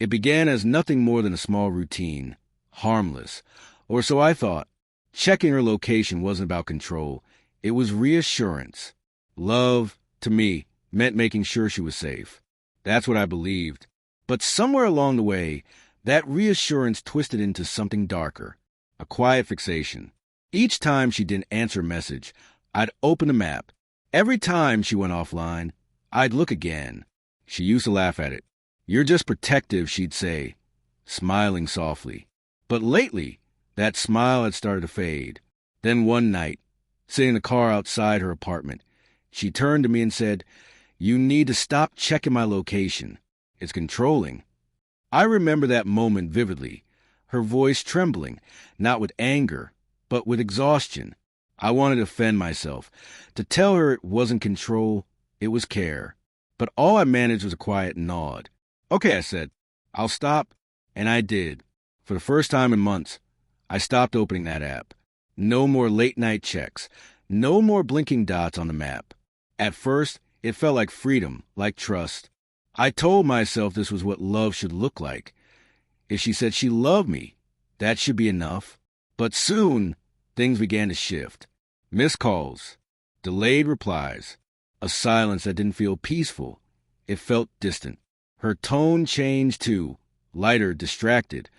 It began as nothing more than a small routine, harmless, or so I thought. Checking her location wasn't about control. It was reassurance. Love, to me, meant making sure she was safe. That's what I believed. But somewhere along the way, that reassurance twisted into something darker, a quiet fixation. Each time she didn't answer a message, I'd open the map. Every time she went offline, I'd look again. She used to laugh at it. "You're just protective," she'd say, smiling softly. But lately, that smile had started to fade. Then one night, sitting in the car outside her apartment, she turned to me and said, "You need to stop checking my location. It's controlling." I remember that moment vividly, her voice trembling, not with anger, but with exhaustion. I wanted to defend myself, to tell her it wasn't control, it was care. But all I managed was a quiet nod. "Okay," I said, "I'll stop." And I did. For the first time in months, I stopped opening that app. No more late-night checks. No more blinking dots on the map. At first, it felt like freedom, like trust. I told myself this was what love should look like. If she said she loved me, that should be enough. But soon, things began to shift. Missed calls, delayed replies, a silence that didn't feel peaceful. It felt distant. Her tone changed too, lighter, distracted,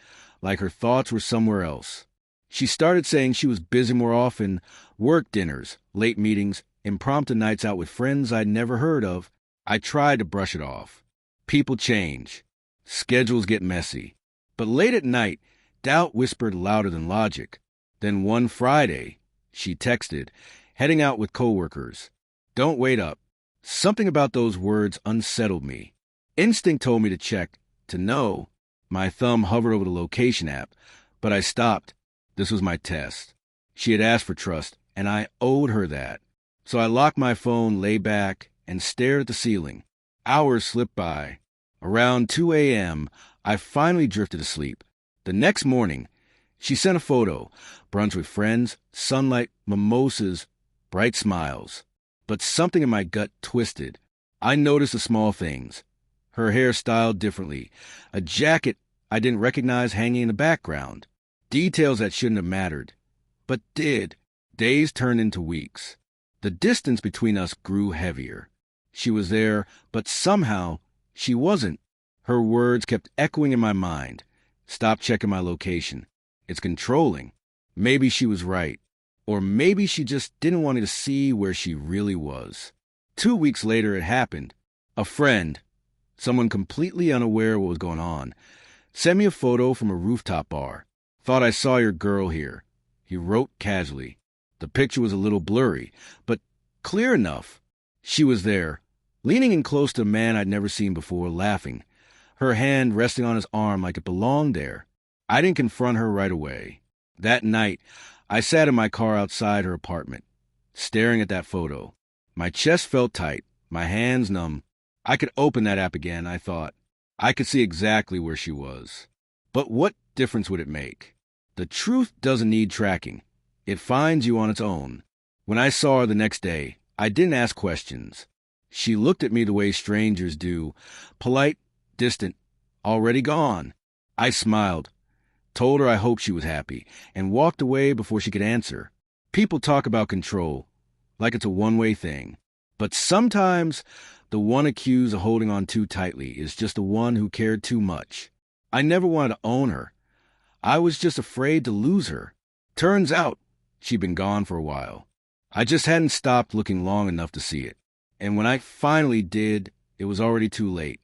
like her thoughts were somewhere else. She started saying she was busy more often, work dinners, late meetings, impromptu nights out with friends I'd never heard of. I tried to brush it off. People change. Schedules get messy. But late at night, doubt whispered louder than logic. Then one Friday, she texted, heading out with coworkers. "Don't wait up." Something about those words unsettled me. Instinct told me to check, to know. My thumb hovered over the location app, but I stopped. This was my test. She had asked for trust, and I owed her that. So I locked my phone, lay back, and stared at the ceiling. Hours slipped by. Around 2 a.m., I finally drifted asleep. The next morning, she sent a photo. Brunch with friends, sunlight, mimosas, bright smiles. But something in my gut twisted. I noticed the small things. Her hair styled differently. A jacket I didn't recognize hanging in the background. Details that shouldn't have mattered, but did. Days turned into weeks. The distance between us grew heavier. She was there, but somehow she wasn't. Her words kept echoing in my mind. "Stop checking my location. It's controlling." Maybe she was right. Or maybe she just didn't want me to see where she really was. 2 weeks later, it happened. A friend, someone completely unaware of what was going on, sent me a photo from a rooftop bar. "Thought I saw your girl here," he wrote casually. The picture was a little blurry, but clear enough. She was there, leaning in close to a man I'd never seen before, laughing, her hand resting on his arm like it belonged there. I didn't confront her right away. That night, I sat in my car outside her apartment, staring at that photo. My chest felt tight, my hands numb. I could open that app again, I thought. I could see exactly where she was. But what difference would it make? The truth doesn't need tracking. It finds you on its own. When I saw her the next day, I didn't ask questions. She looked at me the way strangers do, polite, distant, already gone. I smiled, told her I hoped she was happy, and walked away before she could answer. People talk about control, like it's a one-way thing. But sometimes the one accused of holding on too tightly is just the one who cared too much. I never wanted to own her. I was just afraid to lose her. Turns out, she'd been gone for a while. I just hadn't stopped looking long enough to see it. And when I finally did, it was already too late.